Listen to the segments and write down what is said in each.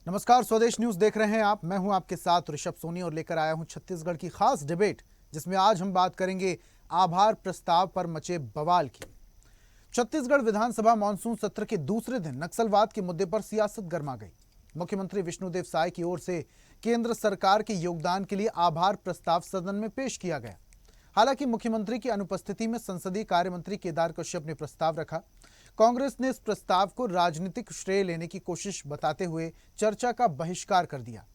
नमस्कार, स्वदेश न्यूज देख रहे हैं आप। मैं हूं आपके साथ ऋषभ सोनी और लेकर आया हूं छत्तीसगढ़ की खास डिबेट, जिसमें आज हम बात करेंगे आभार प्रस्ताव पर मचे बवाल की। छत्तीसगढ़ विधानसभा मानसून सत्र के दूसरे दिन नक्सलवाद के मुद्दे पर सियासत गर्मा गई। मुख्यमंत्री विष्णुदेव साय की ओर से केंद्र सरकार के योगदान के लिए आभार प्रस्ताव सदन में पेश किया गया। हालांकि मुख्यमंत्री की अनुपस्थिति में संसदीय कार्य मंत्री केदार कश्यप ने प्रस्ताव रखा। कांग्रेस ने इस प्रस्ताव को राजनीतिक श्रेय लेने की कोशिश बताते हुए चर्चा का बहिष्कार कर दिया।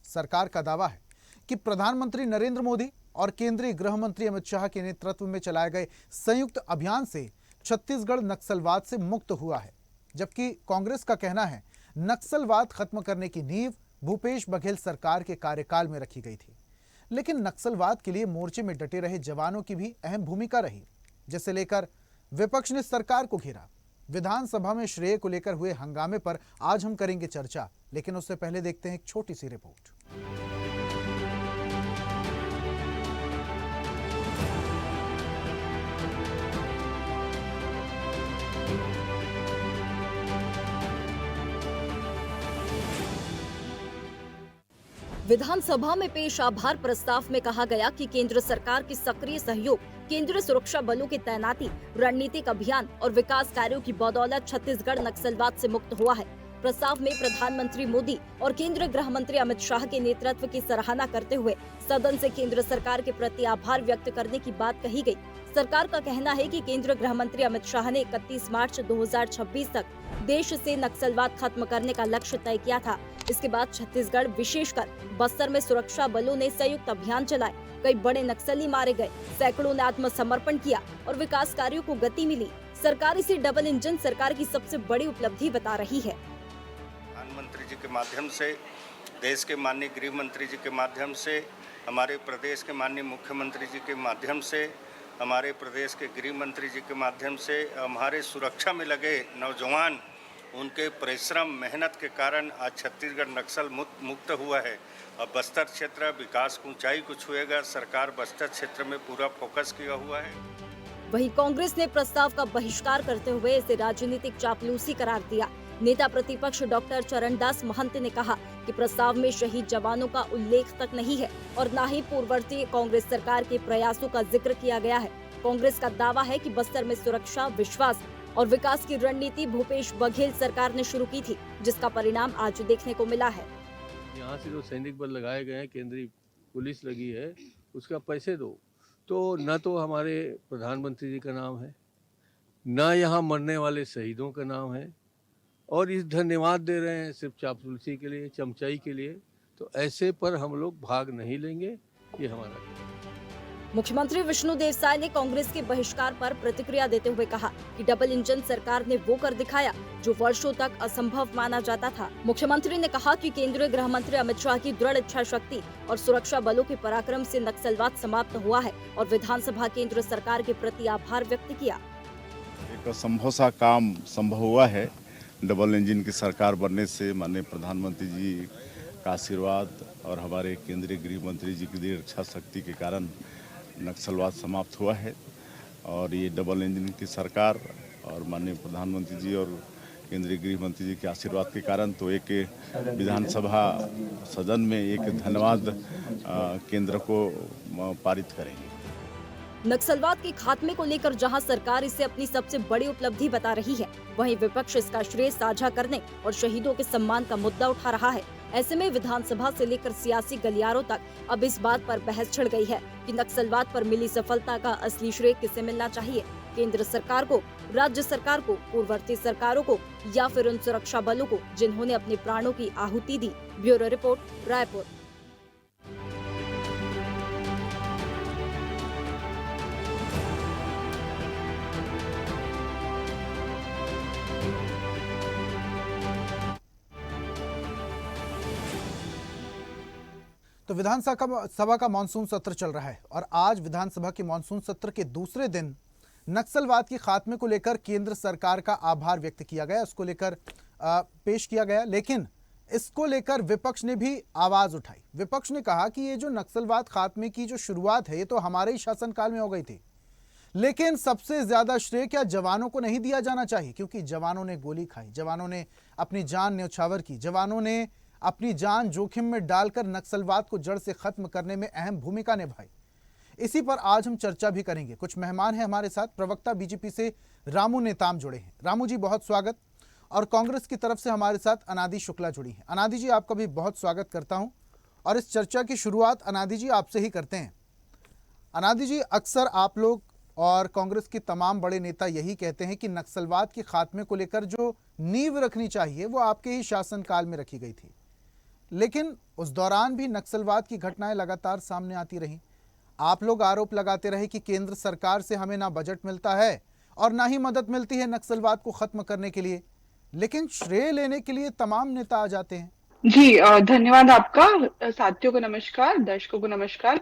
सरकार का दावा है कि प्रधानमंत्री नरेंद्र मोदी और केंद्रीय गृह मंत्री अमित शाह के नेतृत्व में चलाए गए संयुक्त अभियान से छत्तीसगढ़ नक्सलवाद से मुक्त हुआ है, जबकि कांग्रेस का कहना है नक्सलवाद खत्म करने की नींव भूपेश बघेल सरकार के कार्यकाल में रखी गई थी। लेकिन नक्सलवाद के लिए मोर्चे में डटे रहे जवानों की भी अहम भूमिका रही, जिसे लेकर विपक्ष ने सरकार को घेरा। विधानसभा में श्रेय को लेकर हुए हंगामे पर आज हम करेंगे चर्चा, लेकिन उससे पहले देखते हैं एक छोटी सी रिपोर्ट। विधानसभा में पेश आभार प्रस्ताव में कहा गया कि केंद्र सरकार के सक्रिय सहयोग, केंद्रीय सुरक्षा बलों की तैनाती, रणनीतिक अभियान और विकास कार्यों की बदौलत छत्तीसगढ़ नक्सलवाद से मुक्त हुआ है। प्रस्ताव में प्रधानमंत्री मोदी और केंद्रीय गृह मंत्री अमित शाह के नेतृत्व की सराहना करते हुए सदन से केंद्र सरकार के प्रति आभार व्यक्त करने की बात कही गई। सरकार का कहना है कि केंद्रीय गृह मंत्री अमित शाह ने 31 मार्च 2026 तक देश से नक्सलवाद खत्म करने का लक्ष्य तय किया था। इसके बाद छत्तीसगढ़, विशेषकर बस्तर में सुरक्षा बलों ने संयुक्त अभियान चलाए। कई बड़े नक्सली मारे गए, सैकड़ों ने आत्मसमर्पण किया और विकास कार्यों को गति मिली। सरकार इसे डबल इंजन सरकार की सबसे बड़ी उपलब्धि बता रही है। प्रधानमंत्री जी के माध्यम से, देश के माननीय गृह मंत्री जी के माध्यम से, हमारे प्रदेश के माननीय मुख्यमंत्री जी के माध्यम से, हमारे प्रदेश के गृह मंत्री जी के माध्यम से, हमारे सुरक्षा में लगे नौजवान, उनके परिश्रम मेहनत के कारण आज छत्तीसगढ़ नक्सल मुक्त हुआ है। और बस्तर क्षेत्र विकास की ऊंचाई को छुएगा। सरकार बस्तर क्षेत्र में पूरा फोकस किया हुआ है। वहीं कांग्रेस ने प्रस्ताव का बहिष्कार करते हुए इसे राजनीतिक चापलूसी करार दिया। नेता प्रतिपक्ष डॉक्टर चरणदास महंत ने कहा कि प्रस्ताव में शहीद जवानों का उल्लेख तक नहीं है और न ही पूर्ववर्ती कांग्रेस सरकार के प्रयासों का जिक्र किया गया है। कांग्रेस का दावा है कि बस्तर में सुरक्षा, विश्वास और विकास की रणनीति भूपेश बघेल सरकार ने शुरू की थी, जिसका परिणाम आज देखने को मिला है। यहाँ से जो सैनिक बल लगाए गए हैं, केंद्रीय पुलिस लगी है, उसका पैसे दो। तो न तो हमारे प्रधानमंत्री जी का नाम है, न यहाँ मरने वाले शहीदों का नाम है, और इस धन्यवाद दे रहे हैं सिर्फ चापलूसी के लिए, चमचाई के लिए। तो ऐसे पर हम लोग भाग नहीं लेंगे, ये हमारा। मुख्यमंत्री विष्णुदेव साय ने कांग्रेस के बहिष्कार पर प्रतिक्रिया देते हुए कहा कि डबल इंजन सरकार ने वो कर दिखाया जो वर्षों तक असंभव माना जाता था। मुख्यमंत्री ने कहा कि केंद्रीय गृह मंत्री अमित शाह की दृढ़ इच्छा शक्ति और सुरक्षा बलों के पराक्रम से नक्सलवाद समाप्त हुआ है और विधानसभा केंद्र सरकार के प्रति आभार व्यक्त किया। एक असंभव सा काम संभव हुआ है। डबल इंजन की सरकार बनने से माननीय प्रधानमंत्री जी का आशीर्वाद और हमारे केंद्रीय गृह मंत्री जी की दृढ़ इच्छा शक्ति के कारण नक्सलवाद समाप्त हुआ है। और ये डबल इंजन की सरकार और माननीय प्रधानमंत्री जी और केंद्रीय गृह मंत्री जी के आशीर्वाद के कारण तो एक विधानसभा सदन में एक धन्यवाद केंद्र को पारित करेंगे। नक्सलवाद के खात्मे को लेकर जहां सरकार इसे अपनी सबसे बड़ी उपलब्धि बता रही है, वहीं विपक्ष इसका श्रेय साझा करने और शहीदों के सम्मान का मुद्दा उठा रहा है। ऐसे में विधानसभा से लेकर सियासी गलियारों तक अब इस बात पर बहस छिड़ गई है कि नक्सलवाद पर मिली सफलता का असली श्रेय किसे मिलना चाहिए, केंद्र सरकार को, राज्य सरकार को, पूर्ववर्ती सरकारों को, या फिर उन सुरक्षा बलों को जिन्होंने अपने प्राणों की आहुति दी। Bureau report, Raipur. तो विधानसभा का मानसून सत्र चल रहा है और आज विधानसभा के मानसून सत्र के दूसरे दिन नक्सलवाद के खात्मे को लेकर केंद्र सरकार का आभार व्यक्त किया गया, इसको लेकर पेश किया गया। लेकिन इसको लेकर विपक्ष ने भी आवाज उठाई। विपक्ष ने कहा कि ये जो नक्सलवाद खात्मे की जो शुरुआत है, ये तो हमारे ही शासनकाल में हो गई थी, लेकिन सबसे ज्यादा श्रेय क्या जवानों को नहीं दिया जाना चाहिए, क्योंकि जवानों ने गोली खाई, जवानों ने अपनी जान न्यौछावर की, जवानों ने अपनी जान जोखिम में डालकर नक्सलवाद को जड़ से खत्म करने में अहम भूमिका निभाई। इसी पर आज हम चर्चा भी करेंगे। कुछ मेहमान हैं हमारे साथ। प्रवक्ता बीजेपी से रामू नेताम जुड़े हैं। रामू जी बहुत स्वागत। और कांग्रेस की तरफ से हमारे साथ अनादि शुक्ला जुड़ी हैं। अनादि जी आपका भी बहुत स्वागत करता हूं और इस चर्चा की शुरुआत अनादि जी आपसे ही करते हैं। अनादि जी, अक्सर आप लोग और कांग्रेस के तमाम बड़े नेता यही कहते हैं कि नक्सलवाद के खात्मे को लेकर जो नींव रखनी चाहिए वो आपके ही शासनकाल में रखी गई थी, लेकिन उस दौरान भी नक्सलवाद की घटनाएं लगातार सामने आती रहीं। आप लोग आरोप लगाते रहे कि केंद्र सरकार से हमें ना बजट मिलता है और ना ही मदद मिलती है नक्सलवाद को खत्म करने के लिए, लेकिन श्रेय लेने के लिए तमाम नेता आ जाते हैं। जी धन्यवाद आपका। साथियों को नमस्कार, दर्शकों को नमस्कार।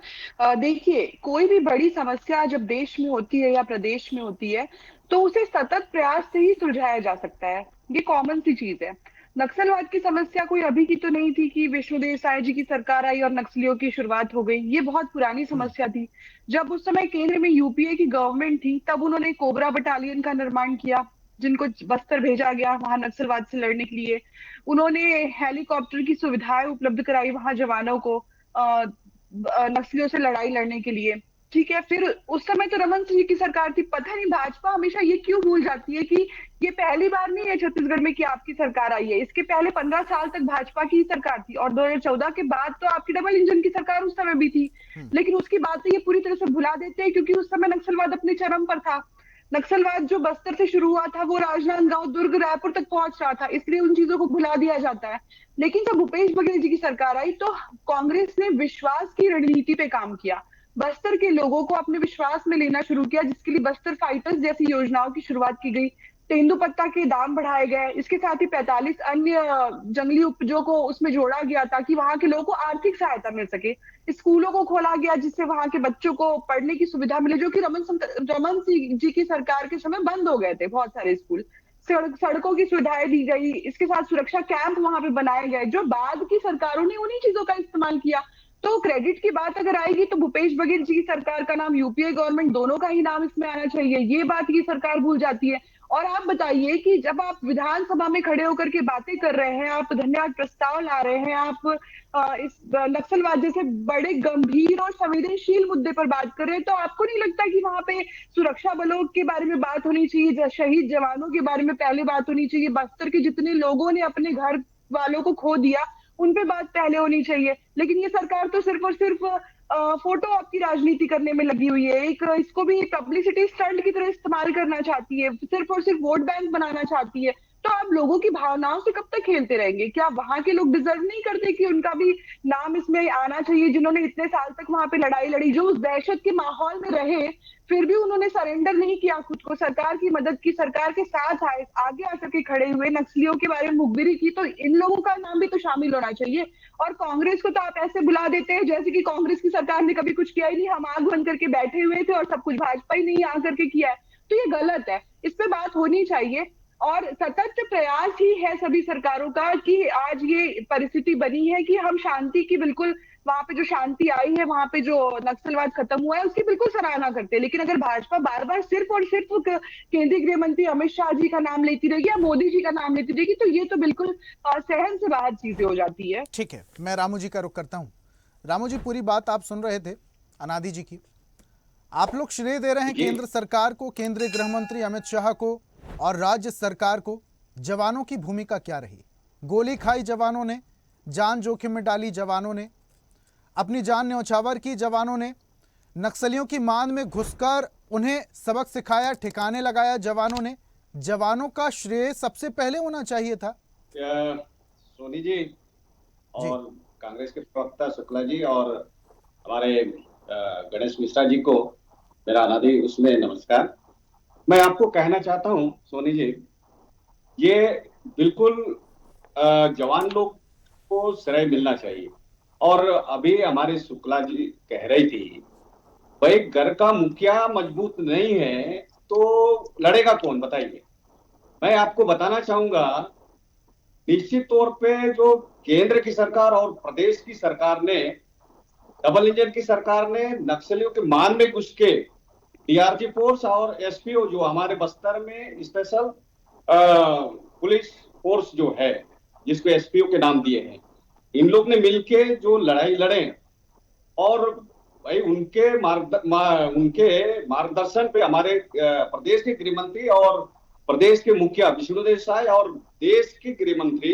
देखिए, कोई भी बड़ी समस्या जब देश में होती है या प्रदेश में होती है तो उसे सतत प्रयास से ही सुलझाया जा सकता है। ये कॉमन सी चीज है। नक्सलवाद की समस्या कोई अभी की तो नहीं थी कि विष्णुदेव साय जी की सरकार आई और नक्सलियों की शुरुआत हो गई। ये बहुत पुरानी समस्या थी। जब उस समय केंद्र में यूपीए की गवर्नमेंट थी तब उन्होंने कोबरा बटालियन का निर्माण किया, जिनको बस्तर भेजा गया वहां नक्सलवाद से लड़ने के लिए। उन्होंने हेलीकॉप्टर की सुविधाएं उपलब्ध कराई वहां जवानों को नक्सलियों से लड़ाई लड़ने के लिए। ठीक है, फिर उस समय तो रमन सिंह जी की सरकार थी। पता नहीं भाजपा हमेशा ये क्यों भूल जाती है कि ये पहली बार नहीं है छत्तीसगढ़ में कि आपकी सरकार आई है। इसके पहले 15 साल तक भाजपा की सरकार थी और 2014 के बाद तो आपकी डबल इंजन की सरकार उस समय भी थी। लेकिन उसकी बातें ये पूरी तरह से भुला देते हैं क्योंकि उस समय नक्सलवाद अपने चरम पर था। नक्सलवाद जो बस्तर से शुरू हुआ था वो राजनांदगांव, दुर्ग, रायपुर तक पहुंच रहा था, इसलिए उन चीजों को भुला दिया जाता है। लेकिन जब भूपेश बघेल जी की सरकार आई तो कांग्रेस ने विश्वास की रणनीति पे काम किया। बस्तर के लोगों को अपने विश्वास में लेना शुरू किया, जिसके लिए बस्तर फाइटर्स जैसी योजनाओं की शुरुआत की गई। तेंदुपत्ता के दाम बढ़ाए गए। इसके साथ ही 45 अन्य जंगली उपजों को उसमें जोड़ा गया ताकि वहां के लोगों को आर्थिक सहायता मिल सके। स्कूलों को खोला गया जिससे वहां के बच्चों को पढ़ने की सुविधा मिले, जो कि रमन सिंह जी की सरकार के समय बंद हो गए थे बहुत सारे स्कूल। सड़कों की सुविधाएं दी गई। इसके साथ सुरक्षा कैंप वहां पे बनाए गए, जो बाद की सरकारों ने उन्हीं चीजों का इस्तेमाल किया। तो क्रेडिट की बात अगर आएगी तो भूपेश बघेल जी की सरकार का नाम, यूपीए गवर्नमेंट, दोनों का ही नाम इसमें आना चाहिए। ये बात ये सरकार भूल जाती है। और आप बताइए कि जब आप विधानसभा में खड़े होकर के बातें कर रहे हैं, आप धन्यवाद प्रस्ताव ला रहे हैं, आप इस नक्सलवाद जैसे बड़े गंभीर और संवेदनशील मुद्दे पर बात कर रहे हैं, तो आपको नहीं लगता कि वहां पे सुरक्षा बलों के बारे में बात होनी चाहिए, शहीद जवानों के बारे में पहले बात होनी चाहिए, बस्तर के जितने लोगों ने अपने घर वालों को खो दिया उन पे बात पहले होनी चाहिए। लेकिन ये सरकार तो सिर्फ और सिर्फ फोटो आपकी राजनीति करने में लगी हुई है। एक इसको भी पब्लिसिटी स्टंट की तरह इस्तेमाल करना चाहती है, सिर्फ और सिर्फ वोट बैंक बनाना चाहती है। तो आप लोगों की भावनाओं से कब तक खेलते रहेंगे? क्या वहां के लोग डिजर्व नहीं करते कि उनका भी नाम इसमें आना चाहिए, जिन्होंने इतने साल तक वहां पे लड़ाई लड़ी, जो उस दहशत के माहौल में रहे फिर भी उन्होंने सरेंडर नहीं किया खुद को, सरकार की मदद की, सरकार के साथ आए, आगे आकर के खड़े हुए, नक्सलियों के बारे में मुखबिरी की, तो इन लोगों का नाम भी तो शामिल होना चाहिए। और कांग्रेस को तो आप ऐसे बुला देते हैं जैसे कि कांग्रेस की सरकार ने कभी कुछ किया ही नहीं, हम आग बंद करके बैठे हुए थे और सब कुछ भाजपा ही नहीं आकर के किया है। तो ये गलत है, इस पे बात होनी चाहिए। और सतत प्रयास ही है सभी सरकारों का कि आज ये परिस्थिति बनी है कि हम शांति की, बिल्कुल वहां पे जो शांति आई है, वहां पे जो नक्सलवाद खत्म हुआ है, उसकी बिल्कुल सराहना करते हैं। लेकिन अगर भाजपा बार बार सिर्फ और सिर्फ केंद्रीय गृह मंत्री अमित शाह जी का नाम लेती रहेगी या मोदी जी का नाम लेती रहेगी तो ये तो बिल्कुल सहन से बाहर चीजें हो जाती है। ठीक है, मैं रामू जी का रुख करता हूँ। रामू जी, पूरी बात आप सुन रहे थे अनादि जी की। आप लोग श्रेय दे रहे हैं केंद्र सरकार को, केंद्रीय गृह मंत्री अमित शाह को और राज्य सरकार को। जवानों की भूमिका क्या रही? गोली खाई जवानों ने, जान जोखिम में डाली जवानों ने, अपनी जान न्यौछावर की जवानों ने, नक्सलियों की मान में घुसकर उन्हें सबक सिखाया, ठिकाने लगाया जवानों ने। जवानों का श्रेय सबसे पहले होना चाहिए था। सोनी जी और कांग्रेस के प्रवक्ता शुक्ला जी और हमारे गणेश मिश्रा जी को मेरा अनादि उसमें नमस्कार। मैं आपको कहना चाहता हूं सोनी जी, ये बिल्कुल जवान लोग को श्रेय मिलना चाहिए। और अभी हमारे शुक्ला जी कह रही थी, भाई घर का मुखिया मजबूत नहीं है तो लड़ेगा कौन, बताइए। मैं आपको बताना चाहूंगा, निश्चित तौर पे जो केंद्र की सरकार और प्रदेश की सरकार ने, डबल इंजन की सरकार ने नक्सलियों के मान में घुस के डीआरजी फोर्स और एसपीओ जो हमारे बस्तर में स्पेशल पुलिस फोर्स जो है, जिसको एसपीओ के नाम दिए हैं, इन लोग ने मिलके जो लड़ाई लड़े और भाई उनके मार्गदर्शन पे हमारे प्रदेश के गृह मंत्री और प्रदेश के मुखिया विष्णुदेव साय और देश के गृह मंत्री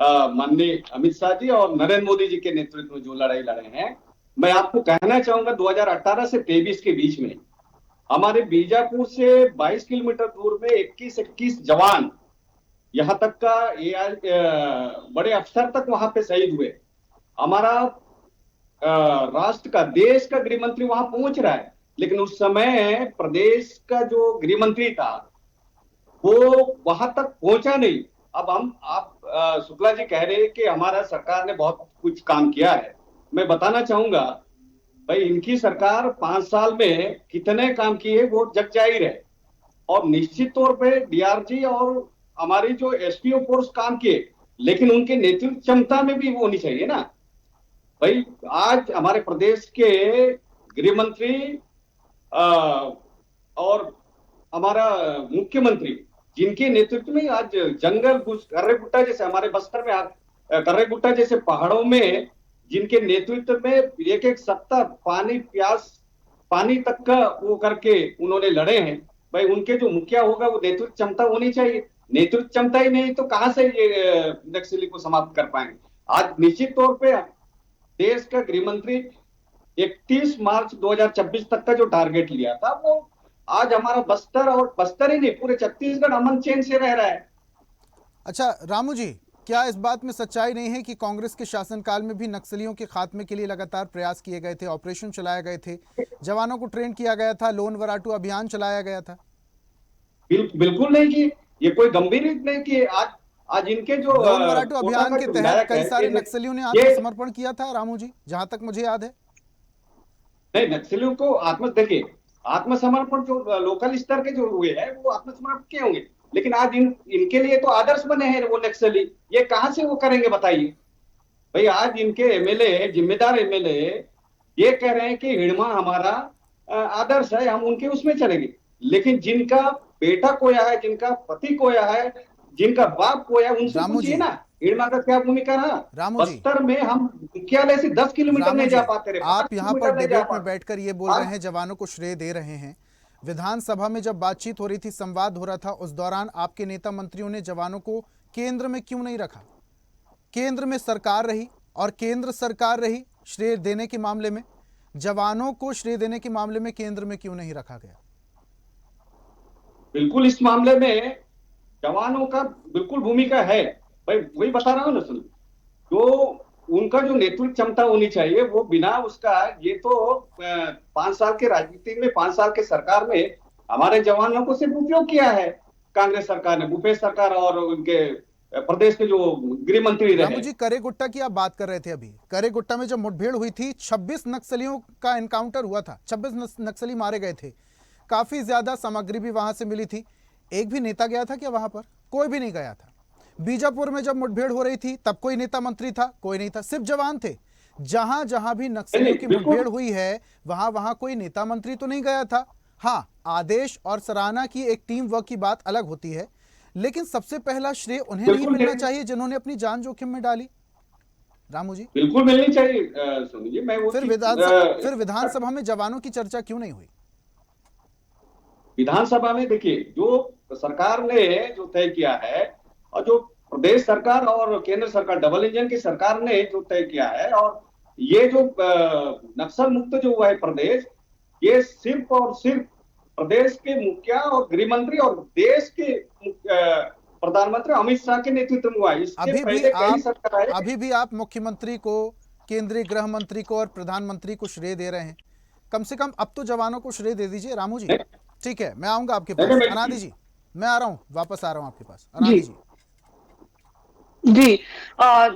माननीय अमित शाह जी और नरेंद्र मोदी जी के नेतृत्व में जो लड़ाई लड़े हैं, मैं आपको कहना चाहूंगा 2018 से 23 के बीच में हमारे बीजापुर से 22 किलोमीटर दूर में 21 जवान यहां तक का बड़े अफसर तक वहां पे शहीद हुए। हमारा राष्ट्र का देश का गृह मंत्री वहां पहुंच रहा है, लेकिन उस समय प्रदेश का जो गृह मंत्री था वो वहां तक पहुंचा नहीं। अब आप शुक्ला जी कह रहे हैं कि हमारा सरकार ने बहुत कुछ काम किया है। मैं बताना चाहूंगा भाई इनकी सरकार 5 साल में कितने काम किए वो जग जाहिर है, और निश्चित तौर पे डीआरजी और हमारी जो एसपीओ फोर्स काम किए, लेकिन उनके नेतृत्व क्षमता में भी वो होनी चाहिए ना भाई। आज हमारे प्रदेश के गृह मंत्री और हमारा मुख्यमंत्री जिनके नेतृत्व में आज जंगल कर्रेगुट्टा जैसे हमारे बस्तर में कर्रेगुट्टा जैसे पहाड़ों में जिनके नेतृत्व में एक सत्ता पानी तक का वो करके उन्होंने लड़े हैं भाई, उनके जो मुखिया होगा वो नेतृत्व क्षमता होनी चाहिए। नेतृत्व क्षमता ही नहीं तो कहां से ये नक्सली को समाप्त कर पाएंगे। आज निश्चित तौर पे देश का गृह मंत्री 31 मार्च 2026 तक का जो टारगेट लिया था वो आज हमारा बस्तर और बस्तर ही नहीं पूरे छत्तीसगढ़ अमन चैन से रह रहा है। अच्छा रामू जी, क्या इस बात में सच्चाई नहीं है कि कांग्रेस के शासनकाल में भी नक्सलियों के खात्मे के लिए लगातार प्रयास किए गए थे, ऑपरेशन चलाए गए थे, जवानों को ट्रेन किया गया था, लोन वराटू अभियान चलाया गया था? बिल्कुल नहीं कि ये कोई गंभीर नहीं कि आज इनके जो लोन वराटू अभियान के तहत कई सारे नक्सलियों ने आत्मसमर्पण किया था रामू जी, जहां तक मुझे याद है। नहीं, नक्सलियों को देखिए आत्मसमर्पण जो लोकल स्तर के जो हुए हैं वो आत्मसमर्पण किए होंगे, लेकिन आज इनके लिए तो आदर्श बने हैं वो नक्सली। ये कहां से वो करेंगे बताइए भाई। आज इनके एमएलए, जिम्मेदार एमएलए ये कह रहे हैं कि हिड़मा हमारा आदर्श है, हम उनके उसमें चलेंगे, लेकिन जिनका बेटा खोया है, जिनका पति खोया है, जिनका बाप खोया, उनसे पूछिए ना हिड़मा का क्या भूमिका रहा। बस्तर में हम मुख्यालय से 10 किलोमीटर नहीं जा पाते रहे। आप यहाँ पर डिबेट में बैठकर ये बोल रहे हैं जवानों को श्रेय दे रहे हैं। विधानसभा में जब बातचीत हो रही थी, संवाद हो रहा था, उस दौरान आपके नेता मंत्रियों ने जवानों को केंद्र में क्यों नहीं रखा? केंद्र में सरकार रही और केंद्र सरकार रही श्रेय देने के मामले में, जवानों को श्रेय देने के मामले में केंद्र में क्यों नहीं रखा गया? बिल्कुल इस मामले में जवानों का बिल्कुल भूमिका है भाई, वही बता रहा हूं ना। सुन, जो उनका जो नेतृत्व क्षमता होनी चाहिए वो बिना उसका, ये तो 5 साल के राजनीति में, 5 साल के सरकार में हमारे जवानों को सिर्फ उपयोग किया है कांग्रेस सरकार ने, भूपेश सरकार और उनके प्रदेश के जो गृह मंत्री रहे। रामू जी, करेगुट्टा की आप बात कर रहे थे अभी। करेगुट्टा में जब मुठभेड़ हुई थी 26 नक्सलियों का एनकाउंटर हुआ था, 26 नक्सली मारे गए थे, काफी ज्यादा सामग्री भी वहां से मिली थी। एक भी नेता गया था क्या वहां पर? कोई भी नहीं गया था। बीजापुर में जब मुठभेड़ हो रही थी तब कोई नेता मंत्री था? कोई नहीं था, सिर्फ जवान थे। जहां जहां भी नक्सलियों की मुठभेड़ हुई है वहां वहां कोई नेता मंत्री तो नहीं गया था। हाँ, आदेश और सराहना की एक टीम वर्क की बात अलग होती है, लेकिन सबसे पहला श्रेय उन्हें नहीं मिलना चाहिए जिन्होंने अपनी जान जोखिम में डाली? रामू जी, बिल्कुल मिलनी चाहिए सोनी जी। मैं फिर विधानसभा में जवानों की चर्चा क्यों नहीं हुई? विधानसभा में देखिए, जो सरकार ने जो तय किया है और जो प्रदेश सरकार और केंद्र सरकार, डबल इंजन की सरकार ने जो तय किया है, और ये जो नक्सल मुक्त जो हुआ है प्रदेश, ये सिर्फ और सिर्फ प्रदेश के मुखिया और गृह मंत्री और देश के प्रधानमंत्री अमित शाह के नेतृत्व में हुआ है। अभी भी आप मुख्यमंत्री को, केंद्रीय गृह मंत्री को और प्रधानमंत्री को श्रेय दे रहे हैं। कम से कम अब तो जवानों को श्रेय दे दीजिए रामू जी। ठीक है, मैं आऊंगा आपके पास। अनादि जी, मैं आ रहा हूँ, वापस आ रहा हूँ आपके पास। अनादि जी जी,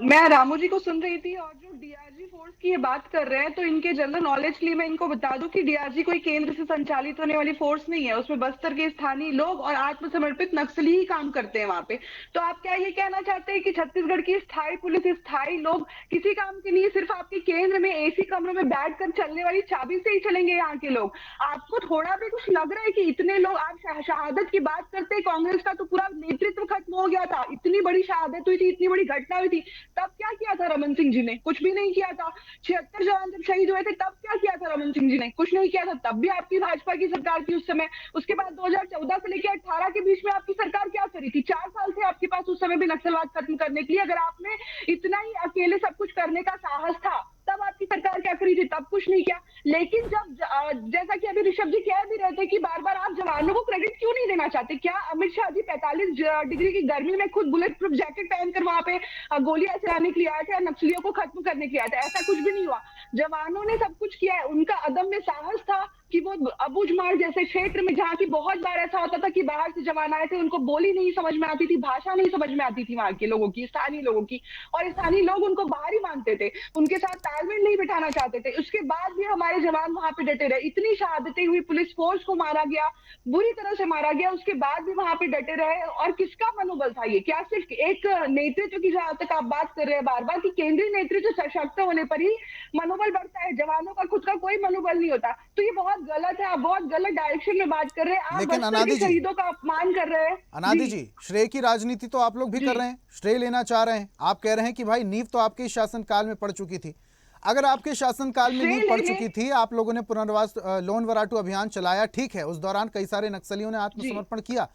मैं रामू जी को सुन रही थी, और जो डीआरजी फोर्स की ये बात कर रहे हैं तो इनके जनरल नॉलेज के लिए मैं इनको बता दूं कि डीआरजी कोई केंद्र से संचालित होने वाली फोर्स नहीं है। उसमें बस्तर के स्थानीय लोग और आत्मसमर्पित नक्सली ही काम करते हैं वहां पे। तो आप क्या ये कहना चाहते हैं कि छत्तीसगढ़ की स्थायी पुलिस, स्थायी लोग किसी काम के नहीं, सिर्फ आपके केंद्र में एसी कमरों में बैठ कर चलने वाली चाबी से ही चलेंगे यहाँ के लोग? आपको थोड़ा भी कुछ लग रहा है कि इतने लोग, आप शहादत की बात करते हैं, कांग्रेस का तो पूरा नेतृत्व खत्म हो गया था, इतनी बड़ी शहादत हुई थी, इतनी बड़ी घटना हुई थी, तब क्या किया था रमन सिंह जी ने? कुछ भी नहीं किया था। 76 जवान जब शहीद हुए थे तब क्या किया था रमन सिंह जी ने? कुछ नहीं किया था। तब भी आपकी भाजपा की सरकार थी उस समय। उसके बाद 2014 से लेकर 18 के बीच में आपकी सरकार क्या करी थी? 4 साल थे आपके पास उस समय भी नक्सलवाद खत्म करने के लिए। अगर आप में इतना ही अकेले सब कुछ करने का साहस था, तब आपकी सरकार क्या करी थी? तब कुछ नहीं किया। लेकिन जब जैसा कि अभी ऋषभ जी कह भी रहे थे कि बार-बार आप जवानों को क्रेडिट क्यों नहीं देना चाहते? क्या अमित शाह जी 45 डिग्री की गर्मी में खुद बुलेट प्रूफ जैकेट पहनकर वहां पे गोलियां चलाने के लिए आए थे या नक्सलियों को खत्म करने के लिए आए थे? ऐसा कुछ भी नहीं हुआ। जवानों ने सब कुछ किया है। उनका अदम्य साहस था कि वो अबुझमाड़ जैसे क्षेत्र में, जहाँ की बहुत बार ऐसा होता था कि बाहर से जवान आए थे, उनको बोली नहीं समझ में आती थी, भाषा नहीं समझ में आती थी वहां के लोगों की, स्थानीय लोगों की, और स्थानीय लोग उनको बाहर ही मानते थे, उनके साथ तालमेल नहीं बिठाना चाहते थे। उसके बाद भी हमारे जवान वहां पे डटे रहे। इतनी शहादतें हुई, पुलिस फोर्स को मारा गया, बुरी तरह से मारा गया, उसके बाद भी वहां पे डटे रहे। और किसका मनोबल था ये? क्या सिर्फ एक नेतृत्व की, जहां तक आप बात कर रहे हैं बार बार, कि केंद्रीय नेतृत्व सशक्त होने पर ही मनोबल बढ़ता है, जवानों का खुद का कोई मनोबल नहीं होता। तो ये बहुत गलत है। आप बहुत गलत डायरेक्शन में बात कर रहे हैं। आप लेकिन बस्तर अनादि के जी, शहीदों का अपमान कर रहे हैं। अनादि जी, श्रेय की राजनीति तो आप लोग भी कर रहे हैं, श्रेय लेना चाह रहे हैं। आप कह रहे हैं कि भाई नींव तो आपके शासनकाल में पड़ चुकी थी। अगर आपके शासनकाल में नींव पड़ चुकी थी, आप लोगों ने पुनर्वास लोन वराटू अभियान चलाया, ठीक है, उस दौरान कई सारे नक्सलियों ने आत्मसमर्पण किया,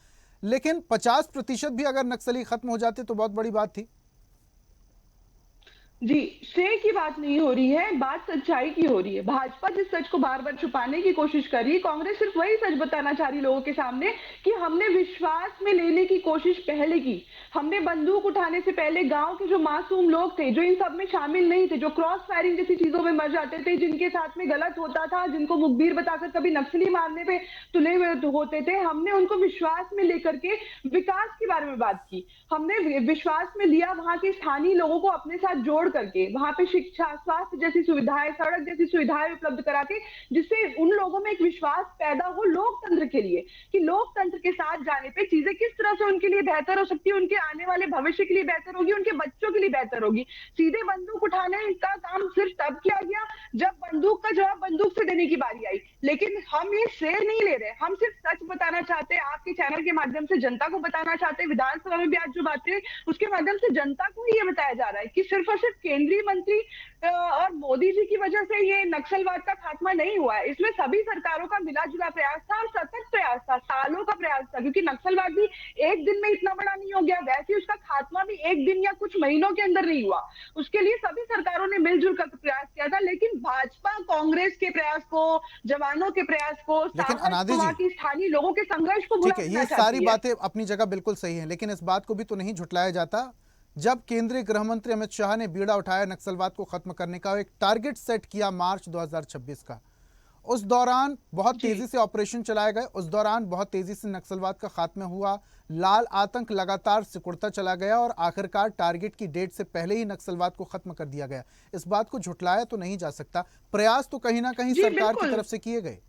लेकिन 50% भी अगर नक्सली खत्म हो जाते तो बहुत बड़ी बात थी। जी, श्रेय की बात नहीं हो रही है, बात सच्चाई की हो रही है। भाजपा जिस सच को बार बार छुपाने की कोशिश कर रही है, कांग्रेस सिर्फ वही सच बताना चाह रही लोगों के सामने कि हमने विश्वास में लेने की कोशिश पहले की। हमने बंदूक उठाने से पहले गांव के जो मासूम लोग थे, जो इन सब में शामिल नहीं थे, जो क्रॉस फायरिंग जैसी चीजों में मर जाते थे, जिनके साथ में गलत होता था, जिनको मुखबिर बताकर कभी नक्सली मारने पे तुले हुए होते थे, हमने उनको विश्वास में लेकर के विकास के बारे में बात की। हमने विश्वास में लिया, वहां के स्थानीय लोगों को अपने साथ जोड़ करके वहां पे शिक्षा, स्वास्थ्य जैसी सुविधाएं, सड़क जैसी सुविधाएं उपलब्ध करा के, जिससे उन लोगों में एक विश्वास पैदा हो लोकतंत्र के लिए, कि लोकतंत्र के साथ जाने पे चीजें किस तरह से उनके लिए बेहतर हो सकती है, उनके आने वाले भविष्य के लिए बेहतर होगी, उनके बच्चों के लिए बेहतर होगी। सीधे बंदूक उठाने का काम सिर्फ तब किया गया जब बंदूक का जवाब बंदूक से देने की बारी आई। लेकिन हम ये श्रेय नहीं ले रहे, हम सिर्फ सच बताना चाहते हैं, आपके चैनल के माध्यम से जनता को बताना चाहते हैं। विधानसभा में भी आज जो बातें, उसके माध्यम से जनता को ही ये बताया जा रहा है कि सिर्फ और सिर्फ केंद्रीय मंत्री और मोदी जी की वजह से ये नक्सलवाद का खात्मा नहीं हुआ है। इसमें सभी सरकारों का मिला जुला प्रयास था और सतत प्रयास था, सालों का प्रयास था, क्योंकि नक्सलवाद भी एक दिन में इतना बड़ा नहीं हो गया, वैसे उसका खात्मा भी एक दिन या कुछ महीनों के अंदर नहीं हुआ। उसके लिए सभी सरकारों ने मिलजुल कर प्रयास किया था। लेकिन भाजपा कांग्रेस के प्रयास को, जवानों के प्रयास को, लेकिन अनादि जी, वहां की स्थानीय लोगों के संघर्ष को ठीक है, भुला ये सारी बातें अपनी जगह बिल्कुल सही हैं, लेकिन इस बात को भी तो नहीं झुटलाया जाता, जब केंद्रीय गृह मंत्री अमित शाह ने बीड़ा उठाया नक्सलवाद को खत्म करने का, एक टारगेट सेट किया मार्च 2026 का, उस दौरान बहुत तेजी से ऑपरेशन चलाए गए, उस दौरान बहुत तेजी से नक्सलवाद का खात्मा हुआ, लाल आतंक लगातार सिकुड़ता चला गया और आखिरकार टारगेट की डेट से पहले ही नक्सलवाद को खत्म कर दिया गया। इस बात को झुटलाया तो नहीं जा सकता, प्रयास तो कहीं ना कहीं सरकार की तरफ से किए गए।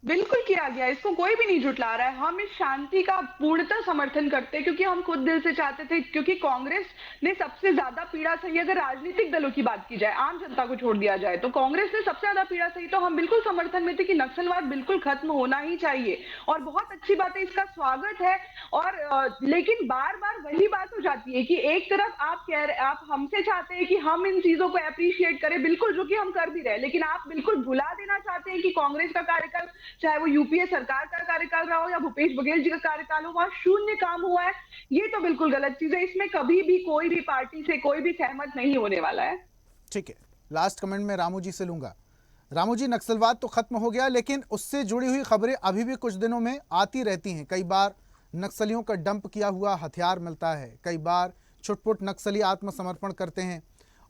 बिल्कुल किया गया, इसको कोई भी नहीं झुटला रहा है। हम इस शांति का पूर्णतः समर्थन करते हैं, क्योंकि हम खुद दिल से चाहते थे, क्योंकि कांग्रेस ने सबसे ज्यादा पीड़ा सही, अगर राजनीतिक दलों की बात की जाए, आम जनता को छोड़ दिया जाए, तो कांग्रेस ने सबसे ज्यादा पीड़ा सही। तो हम बिल्कुल समर्थन में थे कि नक्सलवाद बिल्कुल खत्म होना ही चाहिए, और बहुत अच्छी बात है, इसका स्वागत है। और लेकिन बार बार वही बात हो जाती है कि एक तरफ आप कह रहे, आप हमसे चाहते हैं कि हम इन चीजों को अप्रिशिएट करें, बिल्कुल, जो कि हम कर भी रहे, लेकिन आप बिल्कुल भुला देना चाहते हैं कि कांग्रेस का कार्यकाल, चाहे वो यूपीए सरकार का कार्यकाल रहा हो या भूपेश बघेल जी का कार्यकाल हो, वहां शून्य काम हुआ है। ये तो बिल्कुल गलत चीज है। इसमें कभी भी कोई भी पार्टी से कोई भी सहमत नहीं होने वाला है। ठीक है, लास्ट कमेंट में रामू जी से लूंगा। रामू जी, नक्सलवाद तो खत्म हो गया, लेकिन उससे जुड़ी हुई खबरें अभी भी कुछ दिनों में आती रहती हैं। कई बार नक्सलियों का डंप किया हुआ हथियार मिलता है, कई बार छुटपुट नक्सली आत्मसमर्पण करते हैं,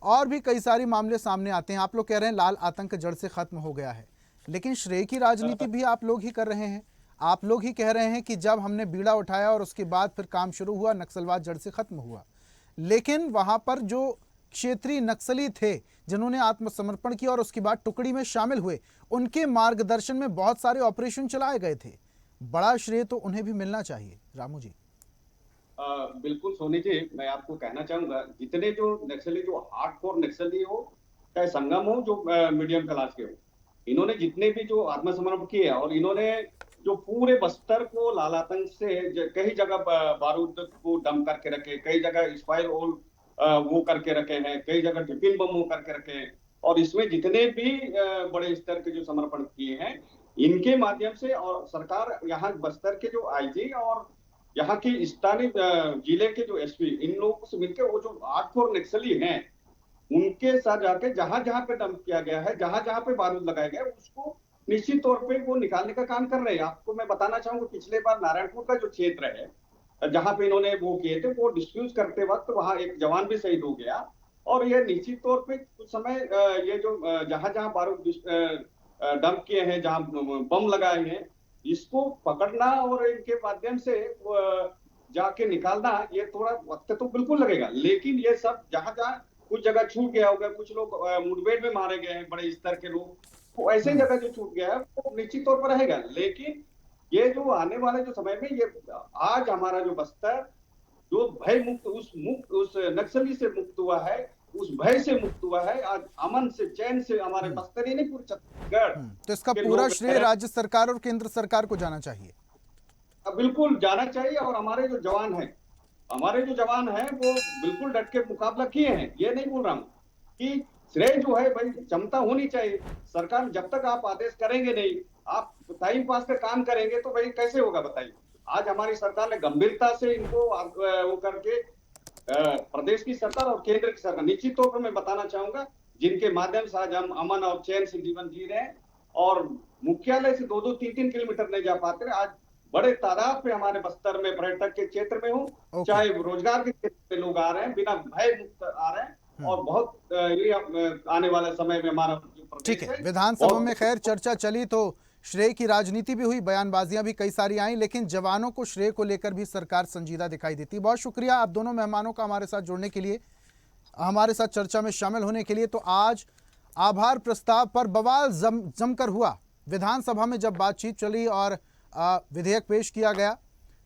और भी कई सारे मामले सामने आते हैं। आप लोग कह रहे हैं लाल आतंक जड़ से खत्म हो गया है, लेकिन श्रेय की राजनीति भी आप लोग ही कर रहे हैं। आप लोग ही कह रहे हैं कि जब हमने बीड़ा उठाया और उसके बाद फिर काम शुरू हुआ, नक्सलवाद जड़ से खत्म हुआ। लेकिन वहां पर जो क्षेत्रीय नक्सली थे जिन्होंने आत्मसमर्पण किया और उसके बाद टुकड़ी में शामिल हुए, उनके मार्गदर्शन में बहुत सारे ऑपरेशन चलाए गए थे। बड़ा श्रेय तो उन्हें भी मिलना चाहिए। रामू जी। बिल्कुल सोनी जी, मैं आपको कहना चाहूंगा, जितने जो नक्सली, जो हार्डकोर नक्सली हो, चाहे संगम हो, जो मीडियम क्लास के हो, इन्होंने जितने भी जो आत्मसमर्पण किए और इन्होंने जो पूरे बस्तर को लालातंक से कई जगह बारूद को डंप करके रखे, कई जगह स्पाइर होल वो करके रखे हैं, कई जगह टिफिन बम वो करके रखे हैं। और इसमें जितने भी बड़े स्तर के जो समर्पण किए हैं, इनके माध्यम से और सरकार यहाँ बस्तर के जो आईजी और यहाँ की स्थानीय जिले के जो एसपी, इन लोगों से मिलकर वो जो 8 नक्सली हैं, उनके साथ जाके जहां जहां पे डंप किया गया है, जहां जहां पे बारूद लगाया गया है, उसको निश्चित तौर पे वो निकालने का काम कर रहे हैं। आपको मैं बताना चाहूंगा, पिछले बार नारायणपुर का जो क्षेत्र है जहां पे इन्होंने वो किए थे, वो डिस्फ्यूज करते वक्त वहां एक जवान भी शहीद हो गया। और ये निश्चित तौर पे कुछ समय ये जो जहां जहां बारूद डंप किए हैं, जहां बम लगाए हैं, इसको पकड़ना और इनके माध्यम से जाके निकालना, ये थोड़ा वक्त तो बिल्कुल लगेगा। लेकिन ये सब जहां जहां कुछ जगह छूट गया होगा, कुछ लोग मुठभेड़ में मारे गए हैं, बड़े स्तर के लोग, तो ऐसे जगह जो छूट गया है वो निश्चित तौर पर रहेगा। लेकिन ये जो आने वाले जो समय में, ये आज हमारा जो बस्तर जो भय मुक्त उस नक्सली से मुक्त हुआ है, उस भय से मुक्त हुआ है, आज अमन से चैन से हमारे बस्तर ही नहीं, पूरे छत्तीसगढ़। तो इसका पूरा श्रेय राज्य सरकार और केंद्र सरकार को जाना चाहिए। बिल्कुल जाना चाहिए। और हमारे जो जवान हैं वो बिल्कुल डट के मुकाबला किए हैं। ये नहीं बोल रहा हूँ कि श्रेय जो है भाई, क्षमता होनी चाहिए। सरकार जब तक आप आदेश करेंगे नहीं, आप टाइम पास का काम करेंगे, तो भाई कैसे होगा बताइए। आज हमारी सरकार ने गंभीरता से इनको वो करके प्रदेश की सरकार और केंद्र की सरकार, निश्चित तौर पर मैं बताना चाहूंगा, जिनके माध्यम से आज हम अमन और चैन से जीवन जी रहे हैं और मुख्यालय से 2-2, 3-3 किलोमीटर नहीं जा पाते। आज बड़े तादाद में हमारे बस्तर में पर्यटक के क्षेत्र में हो, चाहे रोजगार के क्षेत्र में लोग आ रहे हैं, बिना भय मुक्त आ रहे हैं। और बहुत ये आने वाले समय में हमारा ठीक है। विधानसभा में खैर चर्चा चली तो श्रेय की राजनीति भी हुई, बयानबाजियां भी कई सारी आई, लेकिन जवानों को श्रेय को लेकर भी सरकार संजीदा दिखाई देती। बहुत शुक्रिया आप दोनों मेहमानों का हमारे साथ जुड़ने के लिए, हमारे साथ चर्चा में शामिल होने के लिए। तो आज आभार प्रस्ताव पर बवाल जमकर हुआ। विधानसभा में जब बातचीत चली और विधेयक पेश किया गया,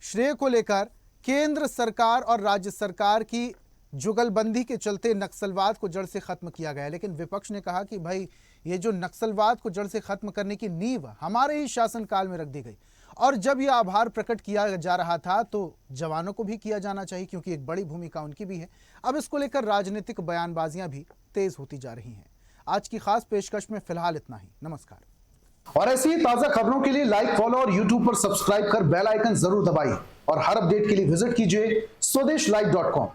श्रेय को लेकर केंद्र सरकार और राज्य सरकार की जुगलबंदी के चलते नक्सलवाद को जड़ से खत्म किया गया। लेकिन विपक्ष ने कहा कि भाई ये जो नक्सलवाद को जड़ से खत्म करने की नींव हमारे ही शासनकाल में रख दी गई, और जब यह आभार प्रकट किया जा रहा था तो जवानों को भी किया जाना चाहिए, क्योंकि एक बड़ी भूमिका उनकी भी है। अब इसको लेकर राजनीतिक बयानबाजियां भी तेज होती जा रही हैं। आज की खास पेशकश में फिलहाल इतना ही। नमस्कार। और ऐसी ही ताजा खबरों के लिए लाइक, फॉलो और यूट्यूब पर सब्सक्राइब कर बेल आइकन जरूर दबाइए। और हर अपडेट के लिए विजिट कीजिए स्वदेशलाइव.com।